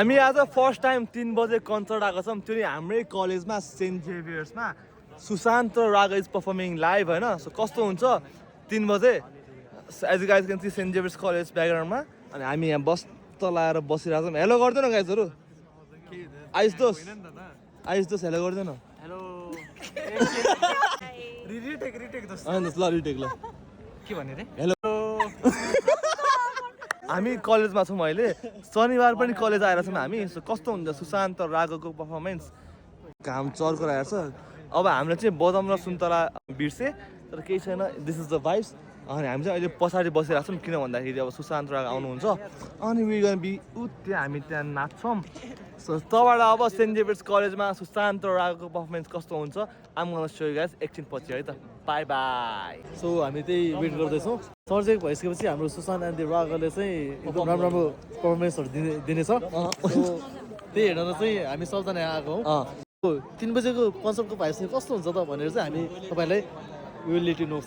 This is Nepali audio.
हामी आज फर्स्ट टाइम 3 बजे कन्सर्ट आएको छौँ त्यो नि हाम्रै कलेजमा सेन्ट जेभियर्समा Sushant Raag is performing live होइन सो कस्तो हुन्छ 3 बजे as guys can see saint Xavier's college ब्याकग्राउन्डमा अनि हामी यहाँ बस लाएर बसिरहेको छौँ हेलो गर्दैन गाइजहरू आइस दोस हेलो गर्दैन हेलो रिटेक दोस्त ल रिटेक ल के भन्ने रे हेलो हामी कलेजमा छौँ अहिले शनिबार पनि कलेज आएर छौँ हामी सो कस्तो हुन्छ सुशान्त रागको पर्फर्मेन्स घाम चर्को आएर छ अब हामीले चाहिँ बदम र सुन्तला बिर्से तर केही छैन दिस इज द भाइब्स अनि हामी चाहिँ अहिले पछाडि बसिरहेको छौँ किन भन्दाखेरि अब सुशान्त राग आउनुहुन्छ अनि वी गन बी त्यहाँ हामी त्यहाँ नाच्छौँ सो तबाट अब सेन्ट जेभियर्स कलेजमा सुशान्त रागको पर्फर्मेन्स कस्तो हुन्छ आम गर्न सो गाइस एकछिन पछि है त बाई बाई सो हामी त्यही वेट गर्दैछौँ सर चाहिँ भइसकेपछि हाम्रो सुशान्त एन्ड रागले चाहिँ एकदम राम्रो राम्रो पर्फर्मेन्सहरू दिनेछ त्यही हेरेर चाहिँ हामी सबजना आएको हौँ 3 बजेको कन्सर्टको भाइस कस्तो हुन्छ त भनेर चाहिँ हामी तपाईँलाई विल लेट यु नो